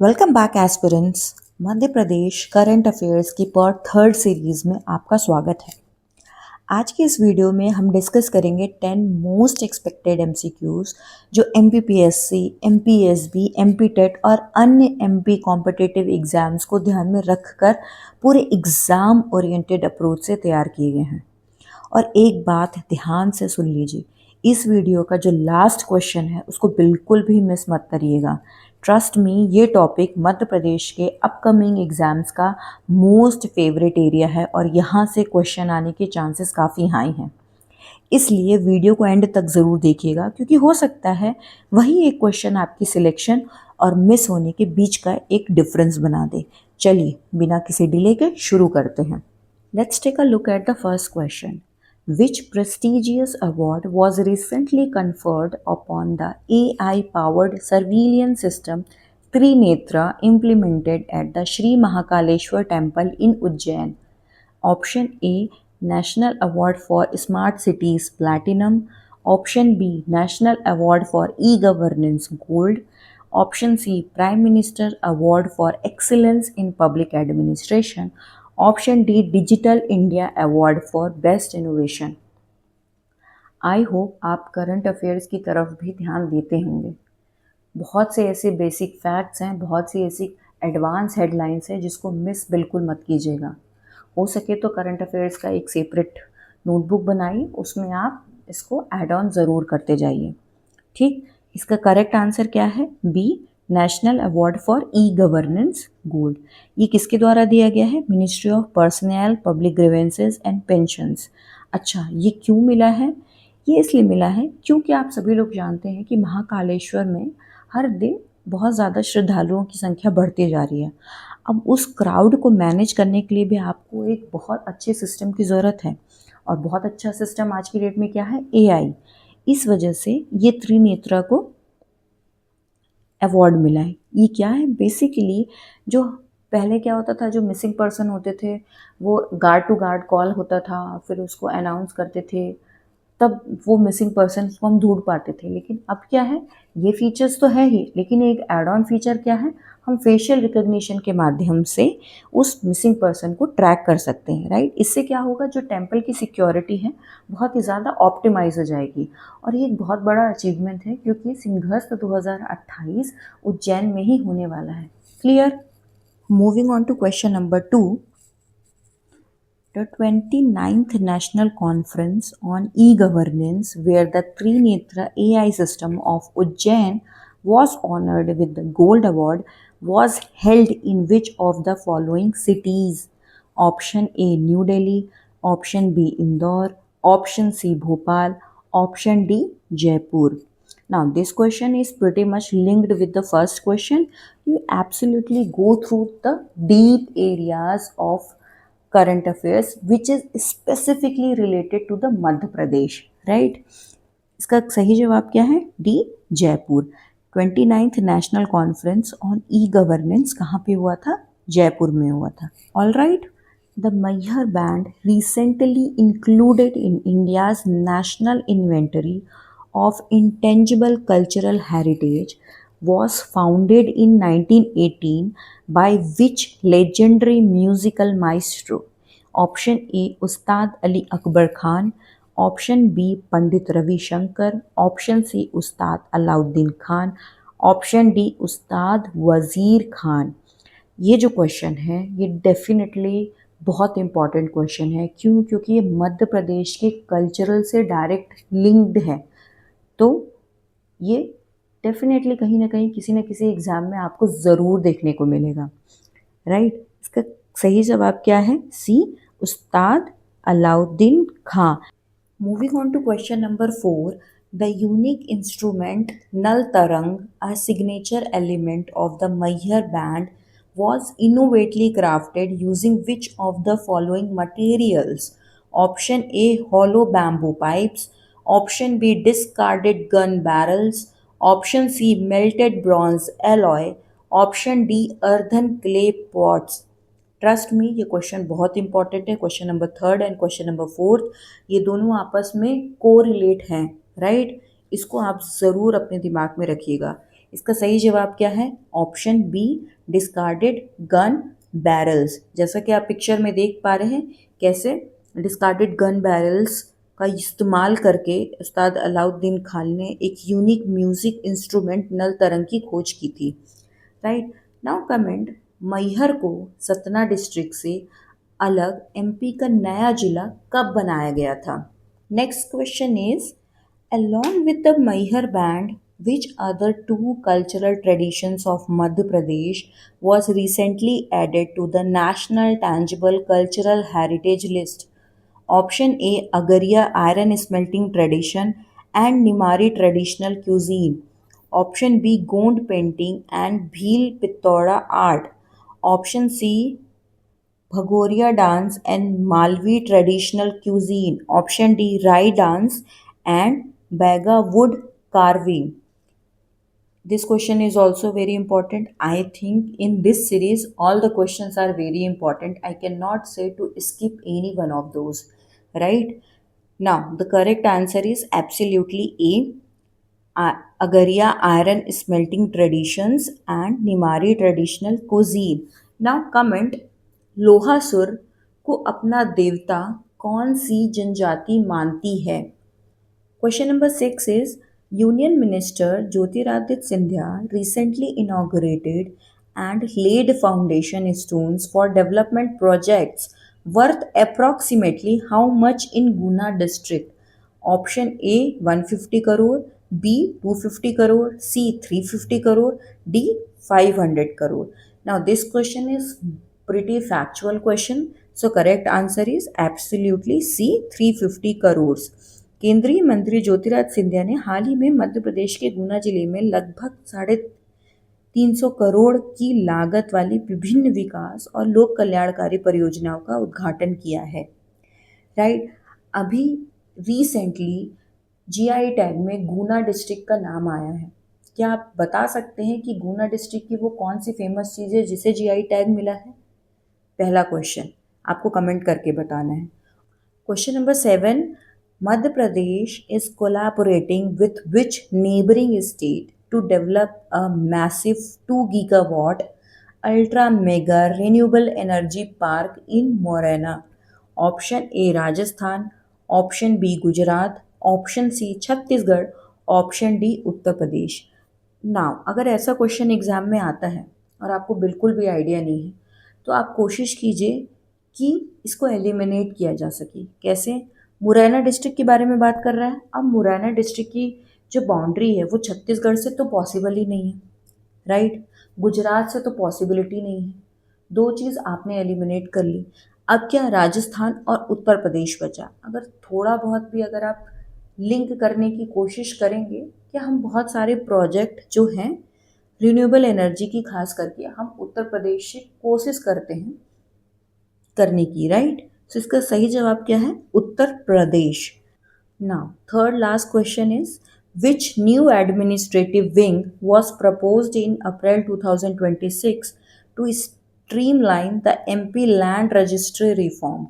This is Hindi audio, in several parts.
Welcome back aspirants. Madhya Pradesh current affairs की पार्ट थर्ड सीरीज में आपका स्वागत है। आज की इस वीडियो में हम डिस्कस करेंगे 10 मोस्ट एक्सपेक्टेड एमसीक्यूज जो एमपीपीएससी, एमपीएसबी, एमपीटेट और अन्य एमपी कॉम्पिटिटिव एग्जाम्स को ध्यान में रखकर पूरे एग्जाम ओरिएंटेड अप्रोच से तैयार किए गए हैं। और एक बात ध्यान से सुन लीजिए, इस वीडियो का जो लास्ट क्वेश्चन है उसको बिल्कुल भी मिस मत करिएगा। ट्रस्ट मी, ये टॉपिक मध्य प्रदेश के अपकमिंग एग्जाम्स का मोस्ट फेवरेट एरिया है और यहाँ से क्वेश्चन आने के चांसेस काफ़ी हाई हैं। इसलिए वीडियो को एंड तक ज़रूर देखिएगा, क्योंकि हो सकता है वही एक क्वेश्चन आपकी सिलेक्शन और मिस होने के बीच का एक डिफरेंस बना दे। चलिए बिना किसी डिले के शुरू करते हैं। Let's take a look at the first question. Which prestigious award was recently conferred upon the AI-powered surveillance system Trinetra implemented at the Sri Mahakaleshwar Temple in Ujjain? Option A, National Award for Smart Cities Platinum. Option B, National Award for E-Governance Gold. Option C, Prime Minister Award for Excellence in Public Administration. Option D, digital India award for best innovation. I hope आप करंट अफेयर्स की तरफ भी ध्यान देते होंगे। बहुत से ऐसे बेसिक फैक्ट्स हैं, बहुत सी ऐसी एडवांस हेडलाइंस हैं जिसको मिस बिल्कुल मत कीजिएगा। हो सके तो करंट अफेयर्स का एक सेपरेट नोटबुक बनाइए, उसमें आप इसको ऐड ऑन ज़रूर करते जाइए। ठीक, इसका करेक्ट आंसर क्या है? B, national award for e governance gold. ये किसके द्वारा दिया गया है? Ministry of personnel public grievances and pensions. अच्छा, ये क्यों मिला है? ये इसलिए मिला है क्योंकि आप सभी लोग जानते हैं कि महाकालेश्वर में हर दिन बहुत ज़्यादा श्रद्धालुओं की संख्या बढ़ती जा रही है। अब उस क्राउड को मैनेज करने के लिए भी आपको एक बहुत अच्छे सिस्टम की ज़रूरत है, और बहुत अच्छा सिस्टम आज की डेट में क्या है? AI। इस वजह से ये त्रिनेत्रा को अवार्ड मिला है। ये क्या है? बेसिकली जो पहले क्या होता था, जो मिसिंग पर्सन होते थे वो गार्ड टू गार्ड कॉल होता था, फिर उसको अनाउंस करते थे, तब वो मिसिंग पर्सन को हम ढूंढ पाते थे। लेकिन अब क्या है, ये फीचर्स तो है ही, लेकिन एक एड ऑन फीचर क्या है, हम फेशियल रिकग्निशन के माध्यम से उस मिसिंग पर्सन को ट्रैक कर सकते हैं। राइट, इससे क्या होगा, जो टेम्पल की सिक्योरिटी है बहुत ही ज़्यादा ऑप्टिमाइज हो जाएगी। और ये एक बहुत बड़ा अचीवमेंट है, क्योंकि सिंहस्थ 2028 उज्जैन में ही होने वाला है। Clear? Moving on to question number 2. The 29th National Conference on E-Governance, where the Trinetra AI system of Ujjain was honored with the Gold Award, was held in which of the following cities? Option A, New Delhi. Option B, Indore. Option C, Bhopal. Option D, Jaipur. Now, this question is pretty much linked with the first question. You absolutely go through the deep areas of current affairs which is specifically related to the Madhya Pradesh, right? इसका सही जवाब क्या है? D, Jaipur. 29th national conference on e governance कहाँ पे हुआ था? जयपुर में हुआ था। All right, the Maihar band recently included in India's national inventory of intangible cultural heritage was founded in 1918 by which legendary musical maestro? Option A, Ustad Ali Akbar Khan. Option B, Pandit Ravi Shankar. Option C, Ustad Alauddin Khan. Option D, Ustad Wazir Khan. ये जो क्वेश्चन है ये डेफिनेटली बहुत इम्पॉर्टेंट क्वेश्चन है। क्यों? क्योंकि ये मध्य प्रदेश के कल्चरल से डायरेक्ट लिंक्ड है। तो ये डेफिनेटली कहीं ना कहीं किसी न किसी एग्ज़ाम में आपको ज़रूर देखने को मिलेगा। राइट, इसका सही जवाब क्या है? C, Ustad Alauddin Khan. Moving on to question number 4. The unique instrument Nal Tarang, a signature element of the Maihar band, was innovatively crafted using which of the following materials? Option A, hollow bamboo pipes. Option B, discarded gun barrels. Option C, melted bronze alloy. Option D, earthen clay pots. Trust me, ये क्वेश्चन बहुत इंपॉर्टेंट है। Question number 3 and question number 4 ये दोनों आपस में कोरिलेट हैं। राइट, इसको आप ज़रूर अपने दिमाग में रखिएगा। इसका सही जवाब क्या है? Option B, discarded gun barrels. जैसा कि आप पिक्चर में देख पा रहे हैं कैसे डिस्कार्डेड गन बैरल्स का इस्तेमाल करके उस्ताद अलाउद्दीन खान ने एक यूनिक म्यूजिक इंस्ट्रूमेंट नल तरंग की खोज की थी। राइट नाउ कमेंट, मैहर को सतना डिस्ट्रिक्ट से अलग एमपी का नया जिला कब बनाया गया था? Next question is, along with the Maihar band, which other two cultural traditions of Madhya Pradesh was recently added to the National Tangible Cultural Heritage List? Option A, Agaria iron smelting tradition and Nimari traditional cuisine. Option B, Gond painting and Bhil Pittora art. Option C, Bhagoria dance and Malvi traditional cuisine. Option D, Rai dance and Baga wood carving. This question is also very important. I think in this series, all the questions are very important. I cannot say to skip any one of those. Right? Now, the correct answer is absolutely A. Agaria iron smelting traditions and Nimari traditional cuisine. Now comment, Lohasur को अपना देवता कौन सी जनजाति मानती है? Question number 6 is, Union Minister Jyotiraditya Scindia recently inaugurated and laid foundation stones for development projects worth approximately how much in Guna district? Option A 150 crore, B 250 crore, C 350 crore, D 500 crore. Now this question is pretty factual question. So correct answer is absolutely C 350 crores. केंद्रीय मंत्री ज्योतिरादित्य सिंधिया ने हाल ही में मध्य प्रदेश के गुना जिले में लगभग 350 करोड़ की लागत वाली विभिन्न विकास और लोक कल्याणकारी परियोजनाओं का उद्घाटन किया है। राइट, अभी रिसेंटली जीआई टैग में गुना डिस्ट्रिक्ट का नाम आया है। क्या आप बता सकते हैं कि गुना डिस्ट्रिक्ट की वो कौन सी फेमस चीज़ है जिसे जीआई टैग मिला है? पहला क्वेश्चन आपको कमेंट करके बताना है। Question number 7, Madhya Pradesh is collaborating with which neighboring state to develop a massive 2 gigawatt ultra mega renewable energy park in Morena? Option A Rajasthan, Option B Gujarat, Option C Chhattisgarh, Option D Uttar Pradesh. Now अगर ऐसा क्वेश्चन एग्जाम में आता है और आपको बिल्कुल भी आइडिया नहीं है तो आप कोशिश कीजिए कि इसको एलिमिनेट किया जा सके। कैसे? मुरैना डिस्ट्रिक्ट के बारे में बात कर रहा है। अब मुरैना डिस्ट्रिक्ट की जो बाउंड्री है वो छत्तीसगढ़ से तो पॉसिबल ही नहीं है। राइट, गुजरात से तो पॉसिबिलिटी नहीं है। दो चीज़ आपने एलिमिनेट कर ली। अब क्या राजस्थान और उत्तर प्रदेश बचा। अगर थोड़ा बहुत भी अगर आप लिंक करने की कोशिश करेंगे कि हम बहुत सारे प्रोजेक्ट जो हैं रिन्यूएबल एनर्जी की खास करके हम उत्तर प्रदेश से कोशिश करते हैं करने की। राइट, तो इसका सही जवाब क्या है? Uttar Pradesh. Now third last question is, which new administrative wing was proposed in April 2026 to streamline the MP land registry reform?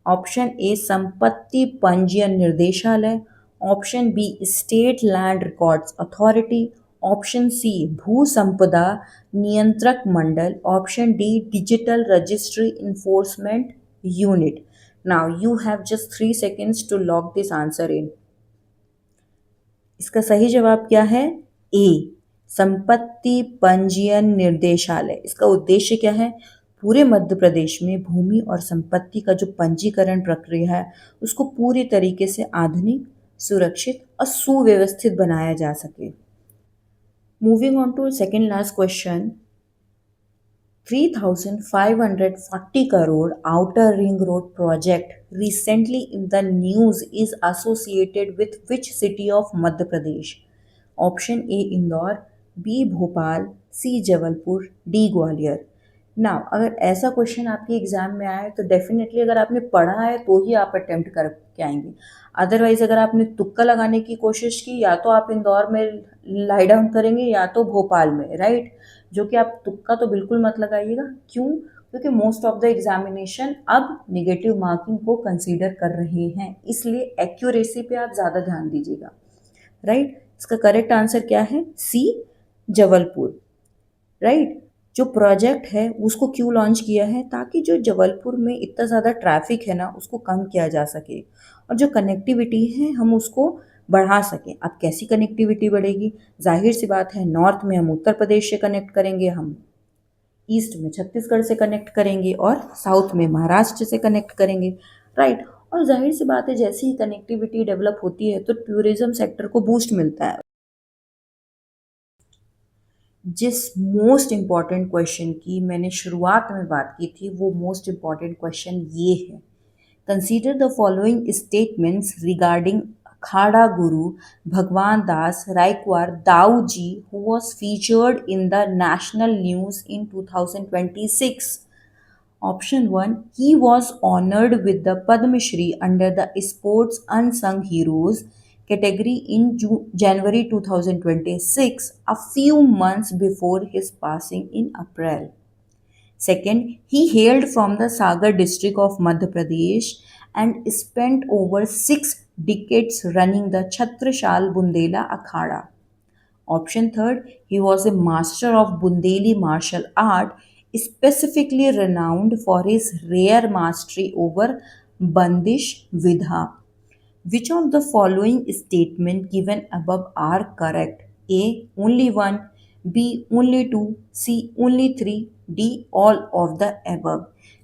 Option A संपत्ति पंजीयन निर्देशालय, option B state land records authority, option C भू संपदा नियंत्रक मंडल, option D digital registry enforcement unit. Now you have just 3 seconds to lock this answer in. इसका सही जवाब क्या है? ए संपत्ति पंजीयन निर्देशालय। इसका उद्देश्य क्या है? पूरे मध्य प्रदेश में भूमि और संपत्ति का जो पंजीकरण प्रक्रिया है उसको पूरी तरीके से आधुनिक, सुरक्षित और सुव्यवस्थित बनाया जा सके। Moving on to second last question, 3,540 crore outer ring road project recently in the news is associated with which city of Madhya Pradesh? Option A Indore, B Bhopal, C Jabalpur, D Gwalior. Now अगर ऐसा क्वेश्चन आपके एग्जाम में आए तो डेफिनेटली अगर आपने पढ़ा है तो ही आप अटेम्प्ट करके आएंगे। अदरवाइज अगर आपने तुक्का लगाने की कोशिश की या तो आप इंदौर में लाई डाउन करेंगे या तो भोपाल में। राइट, जो कि आप तुक्का तो बिल्कुल मत लगाइएगा। क्यों? क्योंकि मोस्ट ऑफ द एग्जामिनेशन अब निगेटिव मार्किंग को कंसीडर कर रहे हैं, इसलिए एक्यूरेसी पे आप ज़्यादा ध्यान दीजिएगा। राइट, इसका करेक्ट आंसर क्या है? सी जबलपुर, राइट। जो प्रोजेक्ट है उसको क्यों लॉन्च किया है, ताकि जो जबलपुर में इतना ज़्यादा ट्रैफिक है ना उसको कम किया जा सके और जो कनेक्टिविटी है हम उसको बढ़ा सकें। अब कैसी कनेक्टिविटी बढ़ेगी? जाहिर सी बात है, नॉर्थ में हम उत्तर प्रदेश से कनेक्ट करेंगे, हम ईस्ट में छत्तीसगढ़ से कनेक्ट करेंगे और साउथ में महाराष्ट्र से कनेक्ट करेंगे, राइट। और जाहिर सी बात है, जैसी ही कनेक्टिविटी डेवलप होती है तो टूरिज्म सेक्टर को बूस्ट मिलता है। जिस मोस्ट इम्पॉर्टेंट क्वेश्चन की मैंने शुरुआत में बात की थी, वो मोस्ट इम्पॉर्टेंट क्वेश्चन ये है। Consider the following statements regarding Akhara Guru Bhagwan Das Raikwar Dau ji, who was featured in the national news in 2026. Option 1, he was honored with the Padma Shri under the Sports Unsung Heroes category in January 2026, a few months before his passing in April. Second, he hailed from the Sagar district of Madhya Pradesh and spent over 6 decades running the Chhatrashal Bundela Akhada. Option third, he was a master of Bundeli martial art, specifically renowned for his rare mastery over Bandish Vidha. Which of the following statement given above are correct? A. Only one. B. Only two. C. Only three. D. All of the above.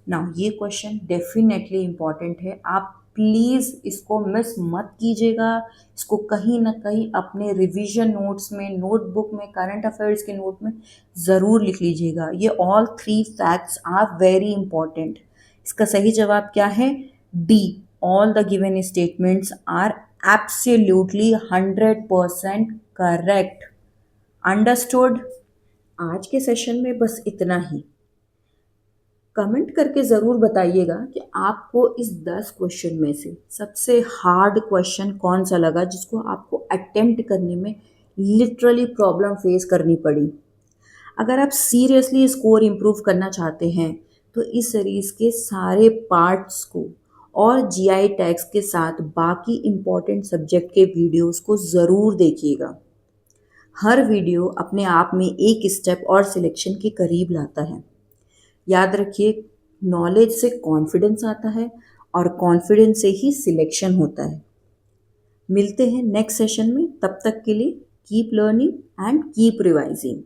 Now ये क्वेश्चन डेफिनेटली इम्पॉर्टेंट है, आप प्लीज़ इसको मिस मत कीजिएगा। इसको कहीं ना कहीं अपने रिवीजन नोट्स में, नोटबुक में, करंट अफेयर्स के नोट में ज़रूर लिख लीजिएगा। ये all 3 facts are very important. इसका सही जवाब क्या है? D, all the given statements are absolutely 100% correct. Understood? आज के सेशन में बस इतना ही। कमेंट करके ज़रूर बताइएगा कि आपको इस 10 क्वेश्चन में से सबसे हार्ड क्वेश्चन कौन सा लगा, जिसको आपको अटेम्प्ट करने में लिटरली प्रॉब्लम फेस करनी पड़ी। अगर आप सीरियसली स्कोर इम्प्रूव करना चाहते हैं तो इस सीरीज़ के सारे पार्ट्स को और जीआई टैग्स के साथ बाकी इम्पॉर्टेंट सब्जेक्ट के वीडियोस को ज़रूर देखिएगा। हर वीडियो अपने आप में एक स्टेप और सिलेक्शन के करीब लाता है। याद रखिए, नॉलेज से कॉन्फिडेंस आता है और कॉन्फिडेंस से ही सिलेक्शन होता है। मिलते हैं नेक्स्ट सेशन में, तब तक के लिए keep learning and keep revising.